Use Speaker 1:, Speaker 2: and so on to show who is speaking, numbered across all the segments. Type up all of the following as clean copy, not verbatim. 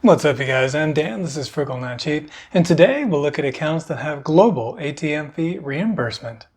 Speaker 1: What's up, you guys? I'm Dan, this is Frugal Not Cheap, and today we'll look at accounts that have global ATM fee reimbursement.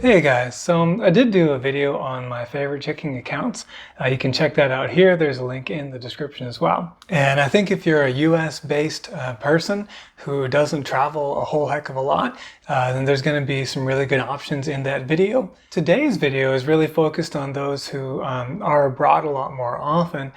Speaker 1: Hey guys, so I did do a video on my favorite checking accounts. You can check that out here. There's a link in the description as well. And I think if you're a US based person who doesn't travel a whole heck of a lot, then there's going to be some really good options in that video. Today's video is really focused on those who are abroad a lot more often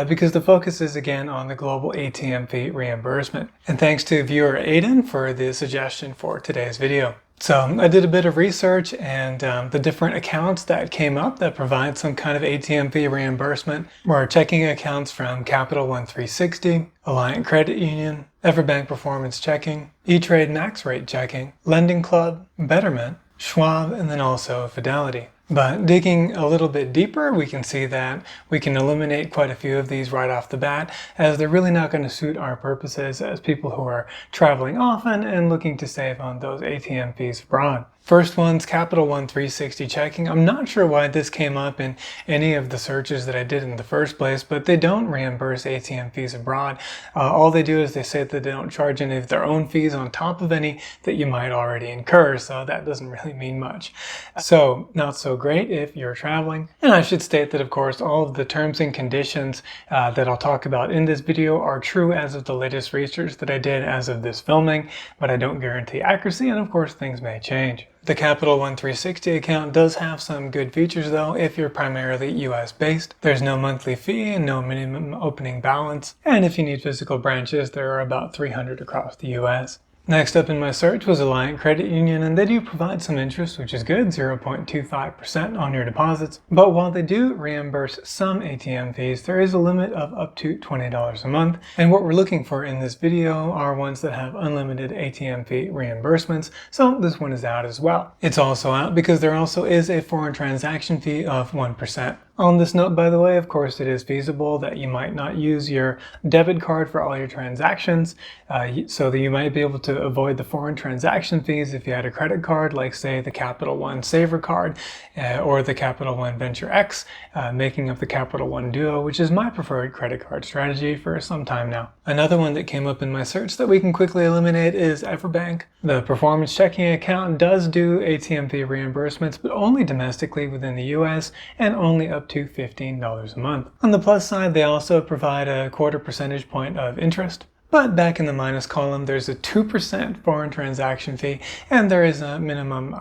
Speaker 1: because the focus is again on the global ATM fee reimbursement. And thanks to viewer Aiden for the suggestion for today's video. So I did a bit of research, and the different accounts that came up that provide some kind of ATM fee reimbursement were checking accounts from Capital One 360, Alliant Credit Union, Everbank Performance Checking, E-Trade Max Rate Checking, Lending Club, Betterment, Schwab, and then also Fidelity. But digging a little bit deeper, we can see that we can eliminate quite a few of these right off the bat, as they're really not going to suit our purposes as people who are traveling often and looking to save on those ATM fees abroad. First one's Capital One 360 Checking. I'm not sure why this came up in any of the searches that I did in the first place, but they don't reimburse ATM fees abroad. All they do is they say that they don't charge any of their own fees on top of any that you might already incur, so that doesn't really mean much. So not so great if you're traveling. And I should state that, of course, all of the terms and conditions that I'll talk about in this video are true as of the latest research that I did as of this filming, but I don't guarantee accuracy, and of course things may change. The Capital One 360 account does have some good features though if you're primarily US based. There's no monthly fee and no minimum opening balance, and if you need physical branches, there are about 300 across the US. Next up in my search was Alliant Credit Union, and they do provide some interest, which is good, 0.25% on your deposits. But while they do reimburse some ATM fees, there is a limit of up to $20 a month. And what we're looking for in this video are ones that have unlimited ATM fee reimbursements, so this one is out as well. It's also out because there also is a foreign transaction fee of 1%. On this note, by the way, of course, it is feasible that you might not use your debit card for all your transactions, so that you might be able to avoid the foreign transaction fees if you had a credit card, like say the Capital One Savor card or the Capital One Venture X, making up the Capital One Duo, which is my preferred credit card strategy for some time now. Another one that came up in my search that we can quickly eliminate is Everbank. The performance checking account does do ATM fee reimbursements, but only domestically within the US and only up to $15 a month. On the plus side, they also provide a 0.25 percentage point of interest. But back in the minus column, there's a 2% foreign transaction fee, and there is a minimum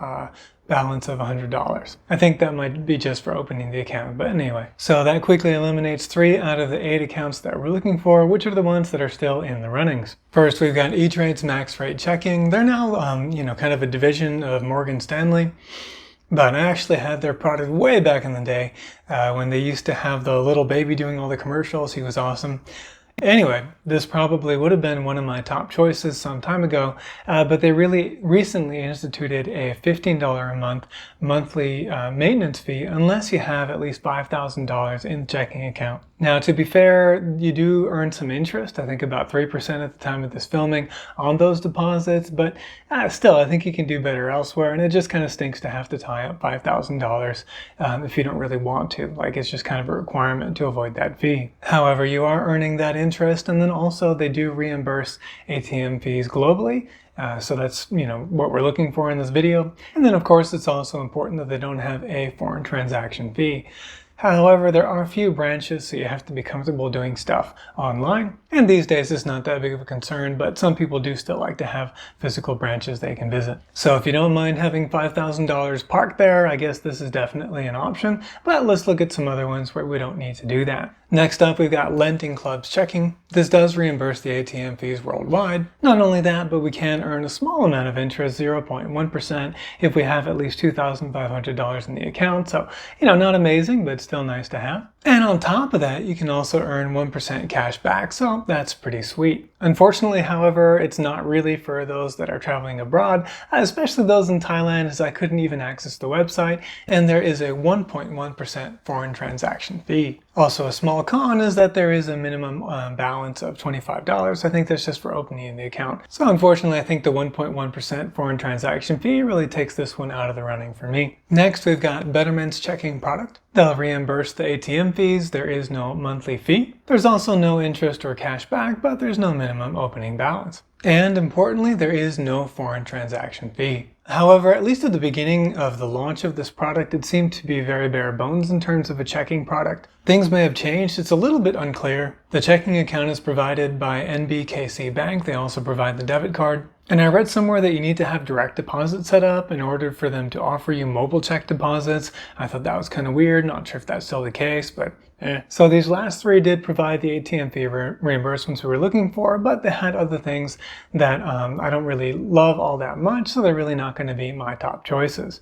Speaker 1: balance of $100. I think that might be just for opening the account, but anyway. So that quickly eliminates 3 out of the 8 accounts that we're looking for, which are the ones that are still in the runnings. First, we've got E-Trade's Max Rate Checking. They're now, kind of a division of Morgan Stanley. But I actually had their product way back in the day when they used to have the little baby doing all the commercials. He was awesome. Anyway, this probably would have been one of my top choices some time ago, but they really recently instituted a $15 a month monthly maintenance fee unless you have at least $5,000 in the checking account. Now, to be fair, you do earn some interest, I think about 3% at the time of this filming on those deposits, but still, I think you can do better elsewhere, and it just kind of stinks to have to tie up $5,000 if you don't really want to. Like, it's just kind of a requirement to avoid that fee. However, you are earning that interest, and then also they do reimburse ATM fees globally. So that's, what we're looking for in this video. And then, of course, it's also important that they don't have a foreign transaction fee. However, there are a few branches, so you have to be comfortable doing stuff online. And these days, it's not that big of a concern, but some people do still like to have physical branches they can visit. So if you don't mind having $5,000 parked there, I guess this is definitely an option. But let's look at some other ones where we don't need to do that. Next up, we've got Lending Club's Checking. This does reimburse the ATM fees worldwide. Not only that, but we can earn a small amount of interest, 0.1%, if we have at least $2,500 in the account. So, not amazing, but still nice to have. And on top of that, you can also earn 1% cash back, so that's pretty sweet. Unfortunately, however, it's not really for those that are traveling abroad, especially those in Thailand, as I couldn't even access the website, and there is a 1.1% foreign transaction fee. Also, a small con is that there is a minimum balance of $25. I think that's just for opening the account. So unfortunately, I think the 1.1% foreign transaction fee really takes this one out of the running for me. Next, we've got Betterment's checking product. They'll reimburse the ATM fees. There is no monthly fee. There's also no interest or cash back, but there's no minimum opening balance. And importantly, there is no foreign transaction fee. However, at least at the beginning of the launch of this product, it seemed to be very bare bones in terms of a checking product. Things may have changed. It's a little bit unclear. The checking account is provided by NBKC Bank. They also provide the debit card. And I read somewhere that you need to have direct deposit set up in order for them to offer you mobile check deposits. I thought that was kind of weird. Not sure if that's still the case, but So these last three did provide the ATM fee reimbursements we were looking for, but they had other things that I don't really love all that much, so they're really not going to be my top choices.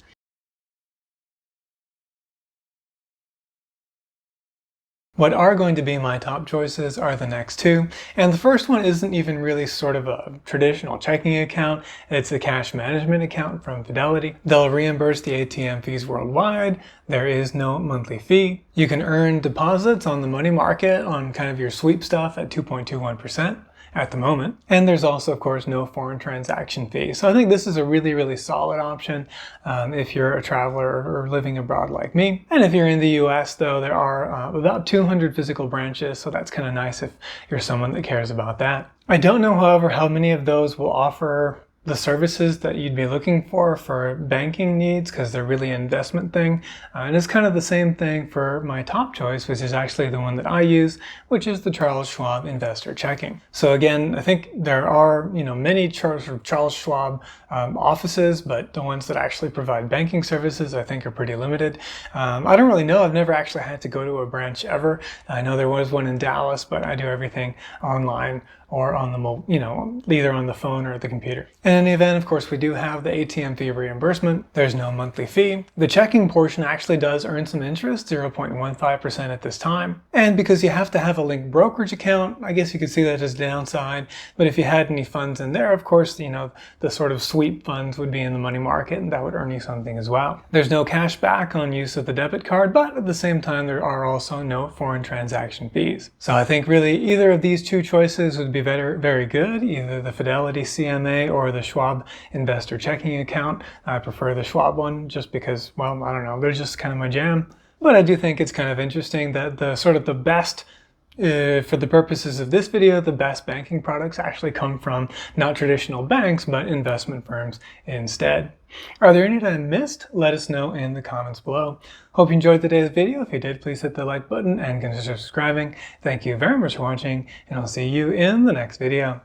Speaker 1: What are going to be my top choices are the next two, and the first one isn't even really sort of a traditional checking account. It's a cash management account from Fidelity. They'll reimburse the ATM fees worldwide. There is no monthly fee. You can earn deposits on the money market on kind of your sweep stuff at 2.21%. At the moment. And there's also, of course, no foreign transaction fee. So I think this is a really, really solid option if you're a traveler or living abroad like me. And if you're in the US, though, there are about 200 physical branches, so that's kind of nice if you're someone that cares about that. I don't know, however, how many of those will offer the services that you'd be looking for banking needs, because they're really an investment thing. And it's kind of the same thing for my top choice, which is actually the one that I use, which is the Charles Schwab Investor Checking. So again, I think there are many Charles Schwab offices, but the ones that actually provide banking services I think are pretty limited. I don't really know. I've never actually had to go to a branch ever. I know there was one in Dallas, but I do everything online or on the either on the phone or the computer. In any event, of course, we do have the ATM fee reimbursement. There's no monthly fee. The checking portion actually does earn some interest, 0.15% at this time. And because you have to have a linked brokerage account, I guess you could see that as a downside. But if you had any funds in there, of course, the sort of sweep funds would be in the money market, and that would earn you something as well. There's no cash back on use of the debit card, but at the same time, there are also no foreign transaction fees. So I think really either of these two choices would be very good, either the Fidelity CMA or the Schwab Investor Checking Account. I prefer the Schwab one just because, well, I don't know, they're just kind of my jam. But I do think it's kind of interesting that the best, for the purposes of this video, the best banking products actually come from not traditional banks, but investment firms instead. Are there any that I missed? Let us know in the comments below. Hope you enjoyed today's video. If you did, please hit the like button and consider subscribing. Thank you very much for watching, and I'll see you in the next video.